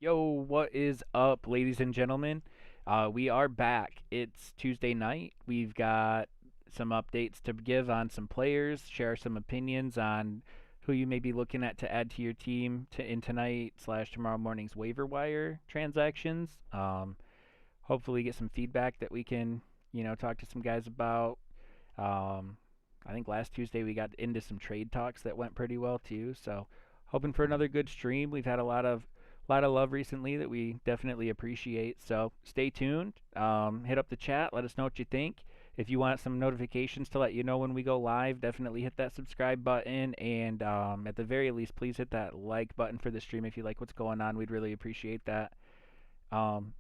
Yo, what is up, ladies and gentlemen? We are back. It's Tuesday night. We've got some updates to give on some players, share some opinions on who you may be looking at to add to your team in tonight slash tomorrow morning's waiver wire transactions. Hopefully, get some feedback that we can, talk to some guys about. Um, I think last Tuesday we got into some trade talks that went pretty well too. So, hoping for another good stream. We've had a lot of love recently that we definitely appreciate. So stay tuned. Hit up the chat. Let us know what you think. If you want some notifications to let you know when we go live, definitely hit that subscribe button. And at the very least, please hit that like button for the stream if you like what's going on. We'd really appreciate that. Um,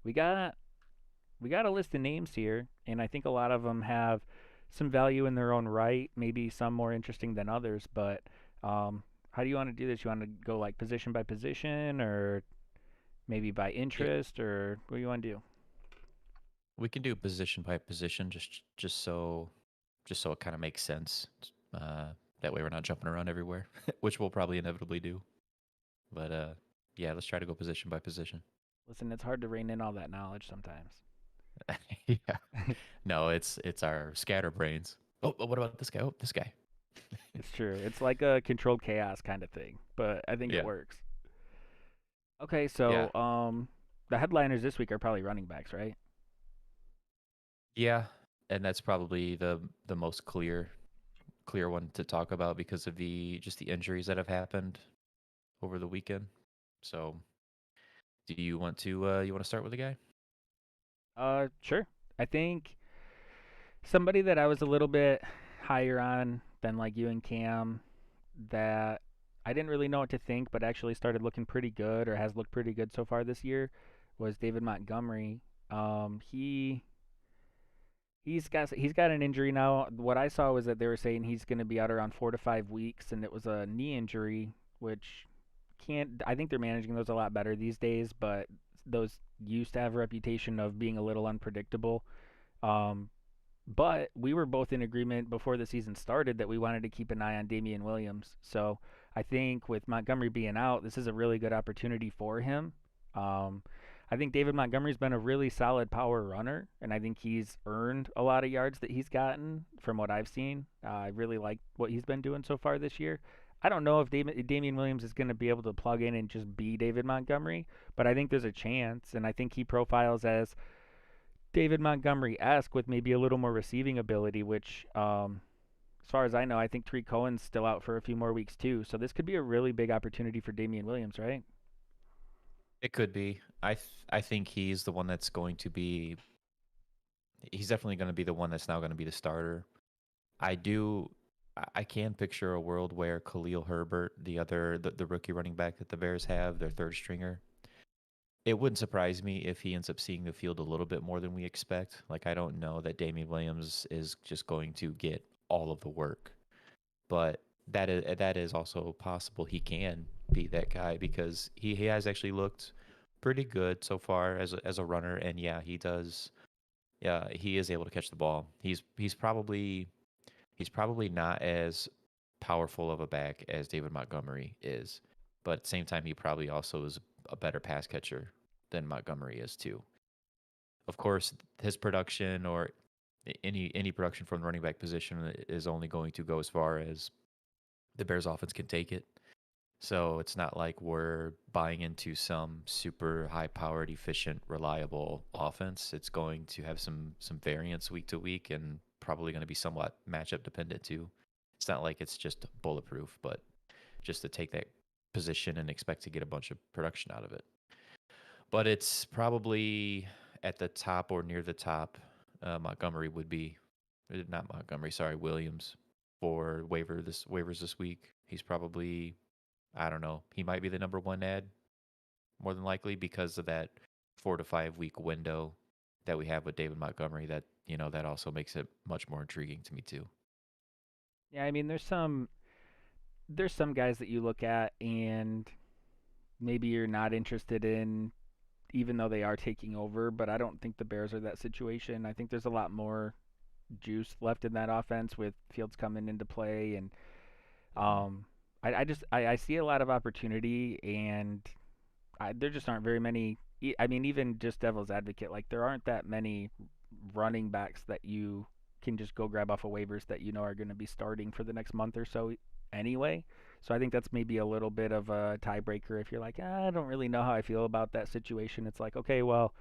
we got we got a list of names here, and I think a lot of them have some value in their own right. Maybe some more interesting than others, but how do you want to do this? You want to go like position by position, or maybe by Yeah, interest, or what do you want to do? we can do position by position, just so it kind of makes sense. Uh, that way we're not jumping around everywhere, which we'll probably inevitably do. But yeah, let's try to go position by position. Listen, it's hard to rein in all that knowledge sometimes. Yeah. No, it's our scatterbrains. Oh, what about this guy? Oh, this guy. It's true. It's like a controlled chaos kind of thing, but I think it Yeah. works. Okay, Yeah. so the headliners this week are probably running backs, right? Yeah. And that's probably the most clear one to talk about because of the injuries that have happened over the weekend. So, do you want to start with the guy? Sure. I think somebody that I was a little bit higher on than like you and Cam, that I didn't really know what to think, but actually started looking pretty good or has looked pretty good so far this year, was David Montgomery. He's got an injury now. What I saw was that they were saying he's going to be out around 4 to 5 weeks, and it was a knee injury, which can't. I think they're managing those a lot better these days, but those used to have a reputation of being a little unpredictable. Um, but we were both in agreement before the season started that we wanted to keep an eye on Damien Williams. So I think with Montgomery being out, this is a really good opportunity for him. Um, I think David Montgomery's been a really solid power runner, and I think he's earned a lot of yards that he's gotten from what I've seen. I really like what he's been doing so far this year. I don't know if Damien Williams is going to be able to plug in and just be David Montgomery, but I think there's a chance, and I think he profiles as David Montgomery-esque with maybe a little more receiving ability, which, as far as I know, I think Tariq Cohen's still out for a few more weeks too. So this could be a really big opportunity for Damian Williams, right? It could be. I think he's the one that's going to be. He's definitely going to be the one that's now going to be the starter. I do. I can picture a world where Khalil Herbert, the rookie running back that the Bears have, their third stringer. It wouldn't surprise me if he ends up seeing the field a little bit more than we expect. Like I don't know that Damien Williams is just going to get all of the work, but that is also possible. He can be that guy because he has actually looked pretty good so far as a runner, and yeah, he does. Yeah, he is able to catch the ball. He's probably not as powerful of a back as David Montgomery is, but at the same time, he probably also is a better pass catcher than Montgomery is too. Of course, his production or any production from the running back position is only going to go as far as the Bears offense can take it. So it's not like we're buying into some super high powered, efficient, reliable offense. It's going to have some variance week to week and probably going to be somewhat matchup dependent too. It's not like it's just bulletproof, but just to take that position and expect to get a bunch of production out of it. But it's probably at the top or near the top. Montgomery would be not Montgomery, sorry, Williams for waivers this week. He's probably, I don't know, he might be the number one ad more than likely because of that 4 to 5 week window that we have with David Montgomery. That also makes it much more intriguing to me too. Yeah, I mean, there's some guys that you look at and maybe you're not interested in, even though they are taking over. But I don't think the Bears are that situation. I think there's a lot more juice left in that offense with Fields coming into play, and Mm-hmm. I see a lot of opportunity, and there just aren't very many. I mean, even just devil's advocate, like there aren't that many running backs that you can just go grab off of waivers that you know are going to be starting for the next month or so anyway. So I think that's maybe a little bit of a tiebreaker if you're like, I don't really know how I feel about that situation. It's like, okay, well,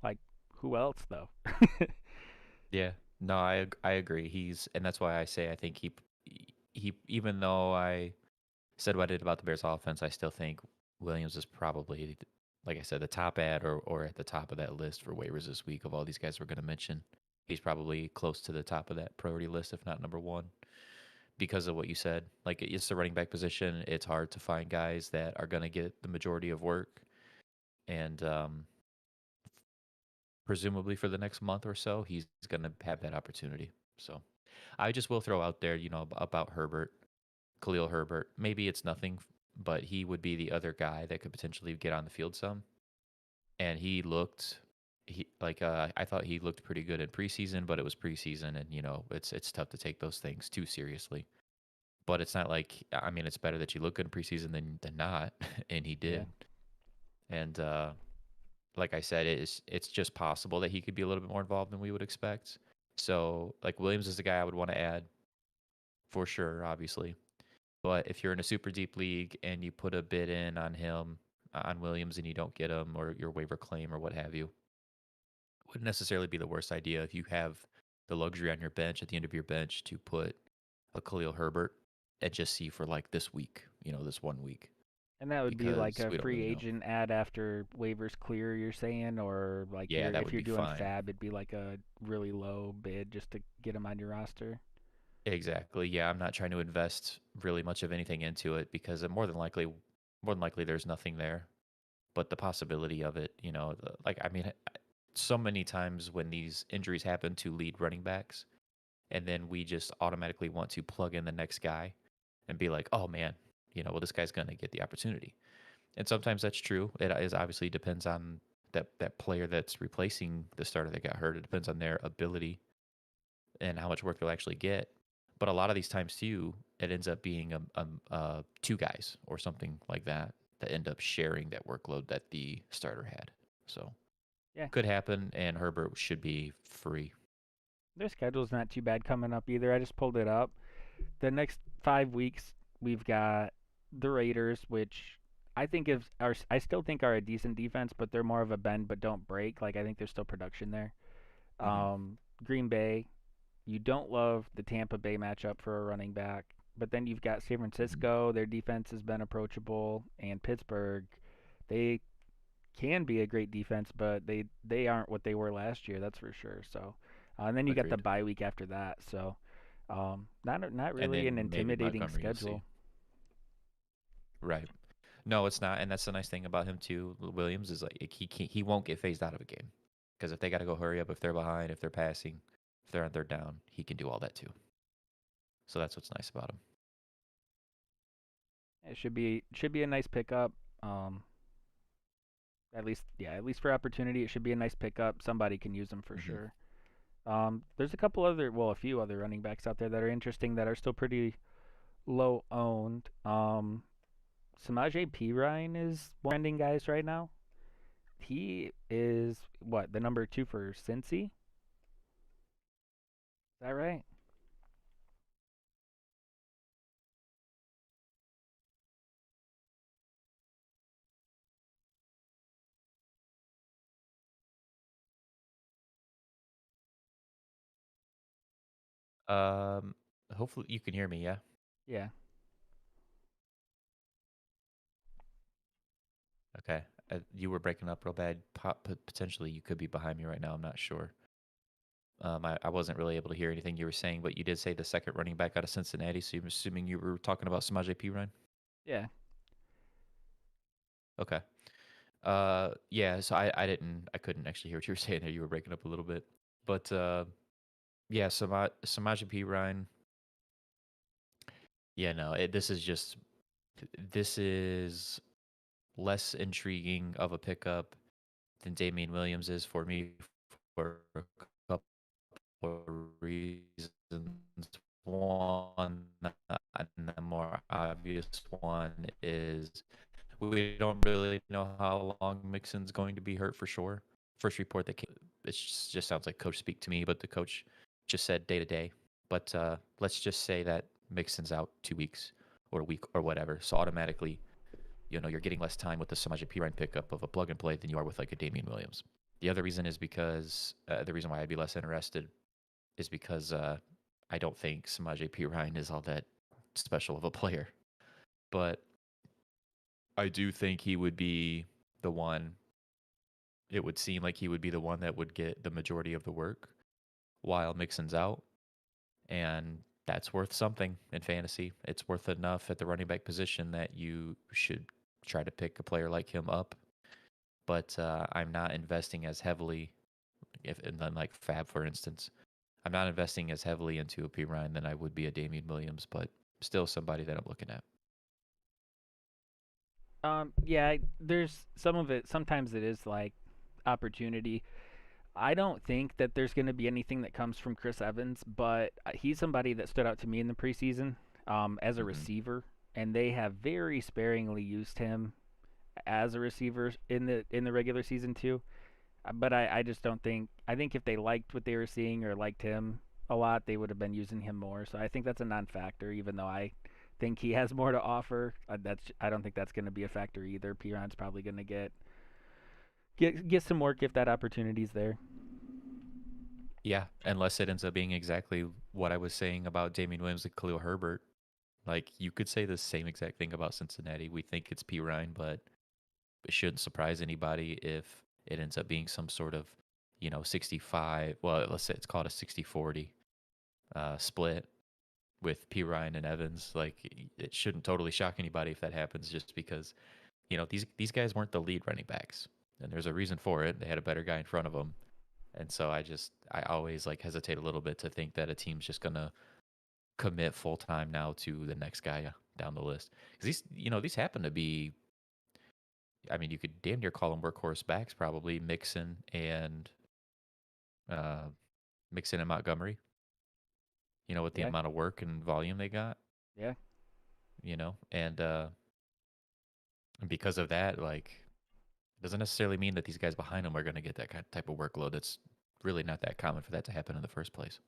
like who else though? Yeah. No, I agree. And that's why I say I think he even though I said what I did about the Bears offense, I still think Williams is probably, like I said, the top ad or at the top of that list for waivers this week of all these guys we're going to mention. He's probably close to the top of that priority list, if not number one, because of what you said. Like, it's the running back position. It's hard to find guys that are going to get the majority of work. And presumably for the next month or so, he's going to have that opportunity. So I just will throw out there, about Herbert, Khalil Herbert. Maybe it's nothing, but he would be the other guy that could potentially get on the field some. And I thought he looked pretty good in preseason, but it was preseason, and it's tough to take those things too seriously. But it's not like, I mean, it's better that you look good in preseason than not, and he Yeah. did. And like I said, it's just possible that he could be a little bit more involved than we would expect. So, like, Williams is the guy I would want to add for sure, obviously. But if you're in a super deep league and you put a bid in on him, on Williams, and you don't get him, or your waiver claim or what have you, it wouldn't necessarily be the worst idea if you have the luxury on your bench, at the end of your bench, to put a Khalil Herbert and just see for like this week, this 1 week, And that would be like because a we don't free really know. agent ad after waivers clear, you're saying, or like Yeah, that if would you're be doing fine. fab, it'd be like a really low bid just to get him on your roster. Exactly. Yeah, I'm not trying to invest really much of anything into it because more than likely there's nothing there. But the possibility of it, like, I mean, so many times when these injuries happen to lead running backs, and then we just automatically want to plug in the next guy and be like, oh man, well, this guy's going to get the opportunity. And sometimes that's true. It is obviously depends on that player that's replacing the starter that got hurt. It depends on their ability and how much work they'll actually get. But a lot of these times too, it ends up being two guys or something like that end up sharing that workload that the starter had. So Yeah, could happen, and Herbert should be free. their schedule's not too bad coming up either. I just pulled it up. The next 5 weeks, we've got the Raiders, which I still think are a decent defense, but they're more of a bend but don't break. Like I think there's still production there. Hmm. Green Bay, you don't love the Tampa Bay matchup for a running back, but then you've got San Hmm. Francisco. Their defense has been approachable, and Pittsburgh, they can be a great defense, but they aren't what they were last year. That's for sure. So, and then you got the Agreed. bye week after that. So, not And really an then maybe intimidating Montgomery, you'll see. schedule. Right. No, it's not, and that's the nice thing about him too. Williams is like he won't get phased out of a game because if they got to go hurry up, if they're behind, if they're passing, if they're on third down, he can do all that too. So that's what's nice about him. It should be a nice pickup. Um, at least for opportunity, it should be a nice pickup. Somebody can use them for Hmm. sure. There's a few other running backs out there that are interesting that are still pretty low owned. Samaje Perine is one trending guys right now. He is what the number two for Cincy. Is that right? Um, Hopefully you can hear me. Yeah. Yeah. Okay. You were breaking up real bad. Potentially, you could be behind me right now. I'm not sure. I wasn't really able to hear anything you were saying, but you did say the second running back out of Cincinnati. So I'm assuming you were talking about Samaje Perine. Yeah. Okay. Yeah. So I couldn't actually hear what you were saying there. You were breaking up a little bit, but yeah. Samaje Perine. Yeah. No. This is less intriguing of a pickup than Damien Williams is for me for a couple of reasons. One, and the more obvious one, is We don't really know how long Mixon's going to be hurt for sure. First report that came, it just sounds like coach speak to me, but the coach just said day to day. But let's just say that Mixon's out 2 weeks or a week or whatever. So automatically, you're getting less time with the Samaje Perine pickup of a plug and play than you are with like a Damien Williams. The other reason is because the reason why I'd be less interested is because I don't think Samaje Perine is all that special of a player. But I do think he would be the one. It would seem like he would be the one that would get the majority of the work while Mixon's out. And that's worth something in fantasy. It's worth enough at the running back position that you should try to pick a player like him up. But I'm not investing as heavily, then like Fab, for instance, I'm not investing as heavily into a Perine than I would be a Damien Williams, but still somebody that I'm looking at. Yeah, there's some of it. Sometimes it is like opportunity. I don't think that there's going to be anything that comes from Chris Evans, but he's somebody that stood out to me in the preseason as a Mm-hmm. receiver, and they have very sparingly used him as a receiver in the regular season too. But I just don't think. I think if they liked what they were seeing or liked him a lot, they would have been using him more. So I think that's a non-factor, even though I think he has more to offer. I don't think that's going to be a factor either. Piron's probably going to get some work if that opportunity's there. Yeah, unless it ends up being exactly what I was saying about Damien Williams and Khalil Herbert. Like, you could say the same exact thing about Cincinnati. We think it's Perine, but it shouldn't surprise anybody if it ends up being some sort of, 65. Well, let's say it's called a 60-40 split with Perine and Evans. Like, it shouldn't totally shock anybody if that happens, just because, these guys weren't the lead running backs, and there's a reason for it. They had a better guy in front of them, and so I always like hesitate a little bit to think that a team's just gonna commit full time now to the next guy down the list, because these happen to be. I mean, you could damn near call them workhorse backs, probably uh, Mixon and Montgomery. With the Yeah, amount of work and volume they got. yeah, And because of that, like, it doesn't necessarily mean that these guys behind them are going to get that kind of type of workload. That's really not that common for that to happen in the first place.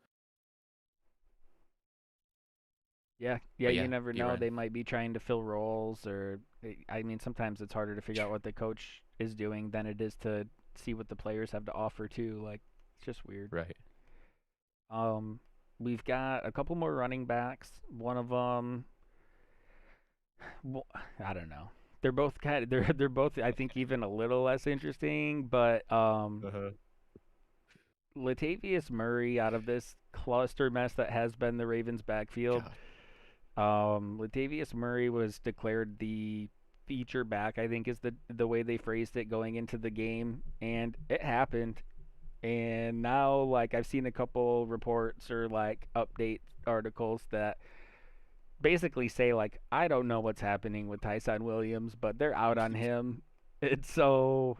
yeah, yeah. But You yeah, never know. Perine. They might be trying to fill roles, or I mean, sometimes it's harder to figure out what the coach is doing than it is to see what the players have to offer too. Like, it's just weird. Right. Um, we've got a couple more running backs. One of them, well, I don't know. They're both kind of they're both I think even a little less interesting, but Uh-huh. Latavius Murray out of this cluster mess that has been the Ravens backfield. God. Latavius Murray was declared the feature back, I think is the way they phrased it going into the game, and it happened. And now, like, I've seen a couple reports or like update articles that basically say like, I don't know what's happening with Tyson Williams, but they're out on him. It's so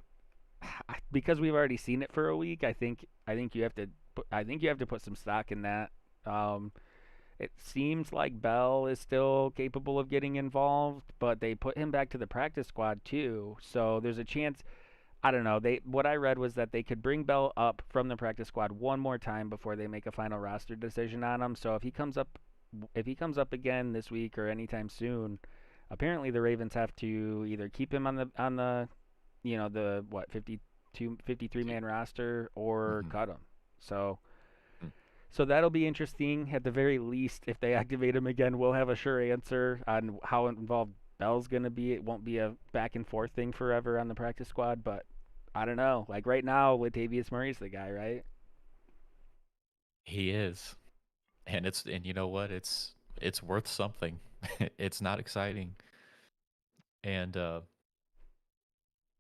because we've already seen it for a week. I think you have to put some stock in that. Um, it seems like Bell is still capable of getting involved, but they put him back to the practice squad too. So there's a chance. I don't know. What I read was that they could bring Bell up from the practice squad one more time before they make a final roster decision on him. So if he comes up again this week or anytime soon, apparently the Ravens have to either keep him on the the what 52 53 man roster or Mm-hmm. cut him. So so that'll be interesting. At the very least, if they activate him again, we'll have a sure answer on how involved Bell's going to be. It won't be a back and forth thing forever on the practice squad, but I don't know. Like right now, Latavius Murray's the guy, right? He is, and you know what? It's worth something. It's not exciting, and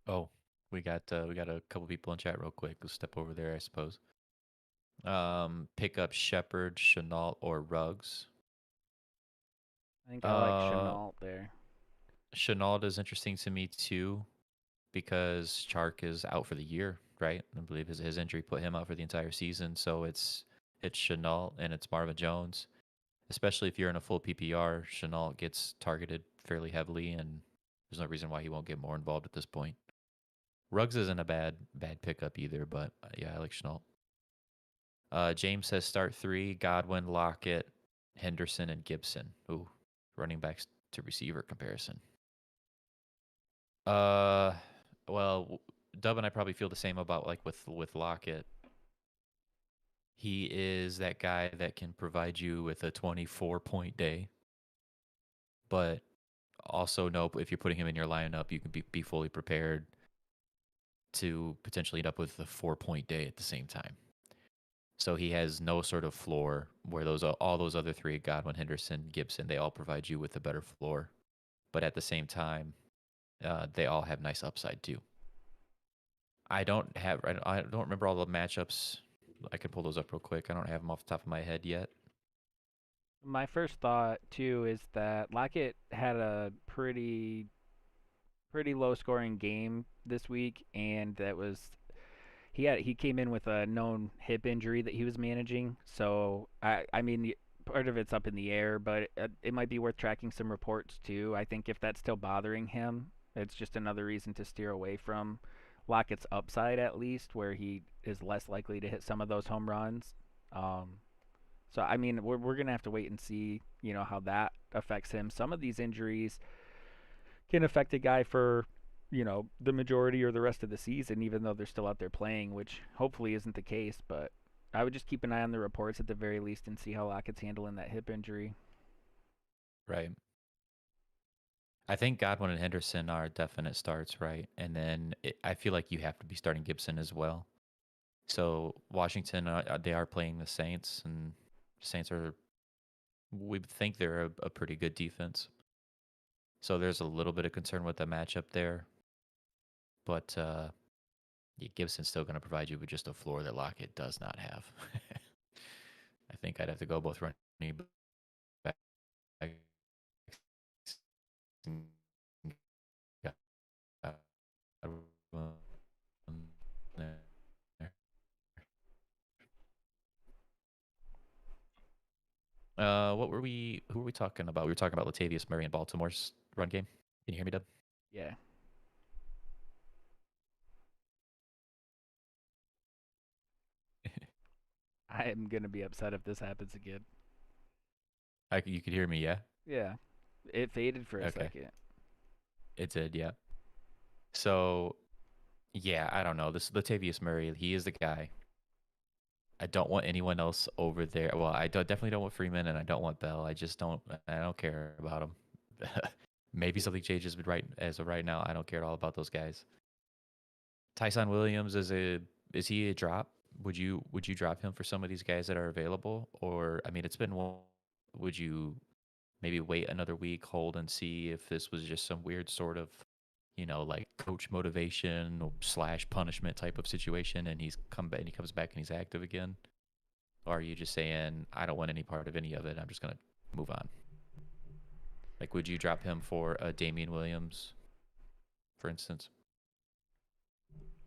oh, we got a couple people in chat real quick. Let's step over there, I suppose. Pick up Shepard, Chenault, or Ruggs. I think I like Uh, Chenault there. Chenault is interesting to me too, because Chark is out for the year, right? I believe his injury put him out for the entire season. So it's Chenault and it's Marvin Jones. Especially if you're in a full PPR, Chenault gets targeted fairly heavily, and There's no reason why he won't get more involved at this point. Ruggs isn't a bad pickup either, but yeah, I like Chenault. James says start 3: Godwin, Lockett, Henderson, and Gibson. Ooh, running backs to receiver comparison. Well, Dub and I probably feel the same about like with Lockett. He is that guy that can provide you with a 24-point day, but also know if you're putting him in your lineup, you can be fully prepared to potentially end up with a 4-point day at the same time. So he has no sort of floor where all those other three, Godwin, Henderson, Gibson, they all provide you with a better floor. But at the same time, they all have nice upside too. I don't remember all the matchups. I can pull those up real quick. I don't have them off the top of my head yet. My first thought too is that Lockett had a pretty low scoring game this week, and that was he came in with a known hip injury that he was managing. So I mean part of it's up in the air, but it might be worth tracking some reports too. I think if that's still bothering him, it's just another reason to steer away from Lockett's upside at least, where he is less likely to hit some of those home runs. So I mean, we're gonna have to wait and see, how that affects him. Some of these injuries can affect a guy for, the majority or the rest of the season, even though they're still out there playing, which hopefully isn't the case. But I would just keep an eye on the reports at the very least and see how Lockett's handling that hip injury. Right. I think Godwin and Henderson are definite starts, right? And then I feel like you have to be starting Gibson as well. So Washington, they are playing the Saints, and Saints we think they're a pretty good defense. So there's a little bit of concern with the matchup there. But yeah, Gibson's still going to provide you with just a floor that Lockett does not have. I think I'd have to go both running back. Who were we talking about? We were talking about Latavius Murray and Baltimore's run game. Can you hear me, Dub? Yeah. I am gonna be upset if this happens again. You could hear me, yeah? Yeah. It faded for a Okay. second. It did, yeah. So, yeah, I don't know. This Latavius Murray, he is the guy. I don't want anyone else over there. Well, definitely don't want Freeman, and I don't want Bell. I don't care about them. Maybe something changes, but as of right now, I don't care at all about those guys. Tyson Williams is he a drop? Would you drop him for some of these guys that are available? Or I mean, would you maybe wait another week, hold and see if this was just some weird sort of, like coach motivation / punishment type of situation, and he comes back and he's active again? Or are you just saying, I don't want any part of any of it, I'm just gonna move on? Like, would you drop him for a Damien Williams, for instance?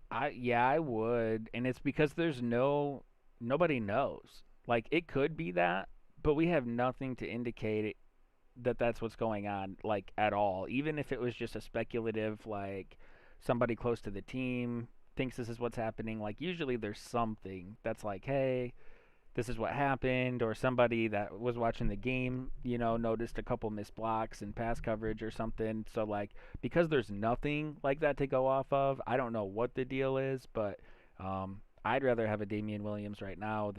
I would, and it's because there's nobody knows. Like it could be that, but we have nothing to indicate that that's what's going on, like at all. Even if it was just a speculative, like somebody close to the team thinks this is what's happening. Like usually there's something that's like, hey, this is what happened, or somebody that was watching the game, noticed a couple missed blocks and pass coverage or something. So like because there's nothing like that to go off of, I don't know what the deal is, but I'd rather have a Damien Williams right now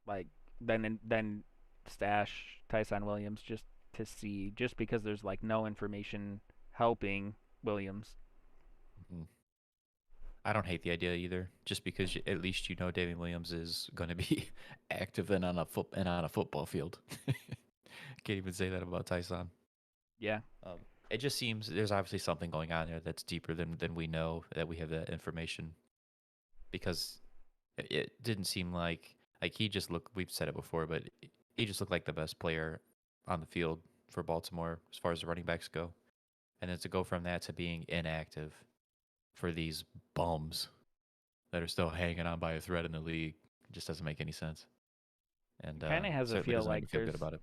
like than stash Tyson Williams just because there's like no information helping Williams. Mhm. I don't hate the idea either, just because at least David Williams is going to be active and on a football field. Can't even say that about Tyson. Yeah. It just seems there's obviously something going on there that's deeper than we know, that we have that information, because it didn't seem like he just looked. We've said it before, but he just looked like the best player on the field for Baltimore as far as the running backs go, and then to go from that to being inactive for these bums that are still hanging on by a thread in the league just doesn't make any sense. And Kind of has a certainly feel doesn't make like me feel good about it.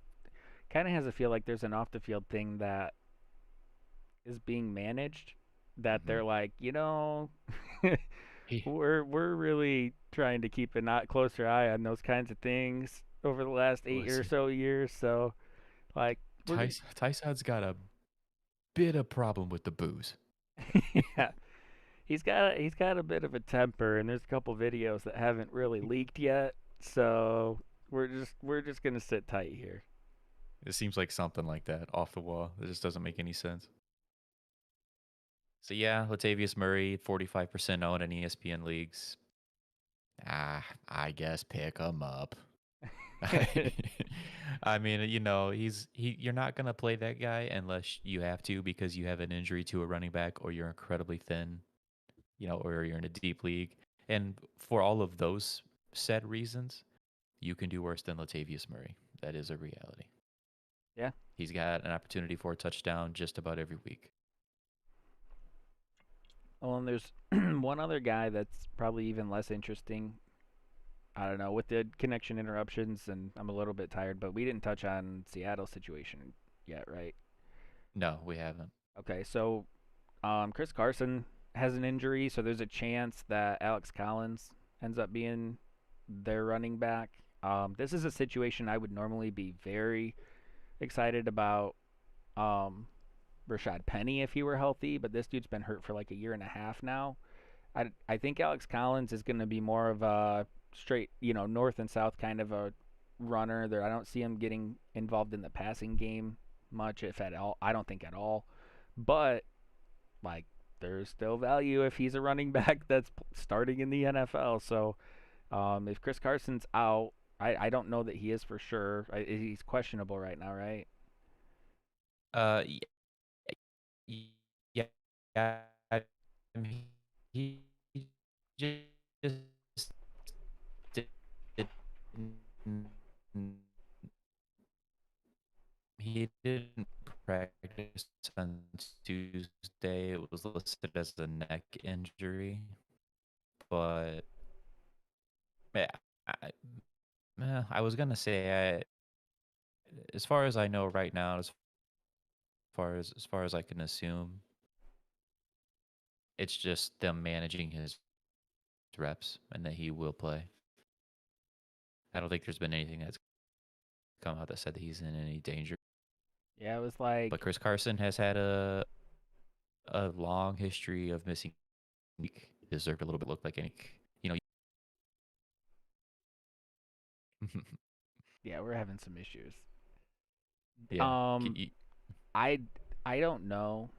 there's an off the field thing that is being managed, that Hmm. they're like, He, we're really trying to keep a not closer eye on those kinds of things over the last 8 or listen, so years. So like we're Tyson's got a bit of problem with the booze. yeah, he's got a bit of a temper, and there's a couple videos that haven't really leaked yet. So we're just gonna sit tight here. It seems like something like that off the wall. It just doesn't make any sense. So yeah, Latavius Murray, 45% owned in ESPN leagues. I guess pick him up. I mean, you're not gonna play that guy unless you have to because you have an injury to a running back or you're incredibly thin, or you're in a deep league. And for all of those said reasons, you can do worse than Latavius Murray. That is a reality. Yeah. He's got an opportunity for a touchdown just about every week. Well, and there's one other guy that's probably even less interesting. I don't know, with the connection interruptions, and I'm a little bit tired, but we didn't touch on Seattle's situation yet, right? No, we haven't. Okay, so Chris Carson has an injury, so there's a chance that Alex Collins ends up being their running back. This is a situation I would normally be very excited about um, Rashad Penny if he were healthy, but this dude's been hurt for like a year and a half now. I think Alex Collins is going to be more of a straight, north and south kind of a runner. There, I don't see him getting involved in the passing game much, if at all. I don't think at all. But like, there's still value if he's a running back that's starting in the NFL. So if Chris Carson's out, I don't know that he is for sure. He's questionable right now, right? Uh, y- yeah, yeah. I mean, he just didn't. He didn't practice on Tuesday. It was listed as a neck injury, but yeah, I was gonna say, as far as I know right now, as far as I can assume, it's just them managing his reps and that he will play. I don't think there's been anything that's come out that said that he's in any danger. Yeah, it was But like Chris Carson has had a long history of missing week. Deserved a little bit look like any, you know. yeah, we're having some issues. Yeah. Um, I I don't know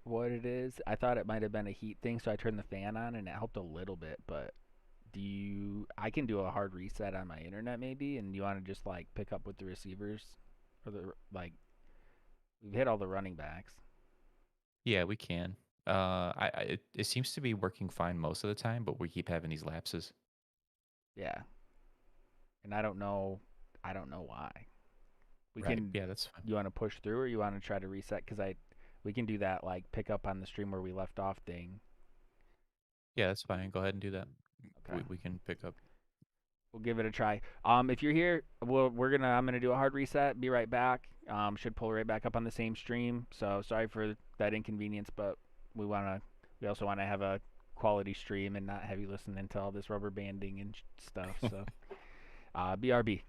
what it is. I thought it might have been a heat thing, so I turned the fan on and it helped a little bit. But I can do a hard reset on my internet maybe, and you want to just like pick up with the receivers, or the like we've hit all the running backs. Yeah, we can. It seems to be working fine most of the time, but we keep having these lapses. Yeah, and I don't know why. We Right. can. Yeah, that's fine. You want to push through, or you want to try to reset? We can do that like pick up on the stream where we left off thing. Yeah, that's fine. Go ahead and do that. Okay. We can pick up. We'll give it a try. If you're here, I'm gonna do a hard reset. Be right back. Should pull right back up on the same stream. So sorry for that inconvenience, but we also wanna have a quality stream and not have you listening to all this rubber banding and stuff. So, BRB.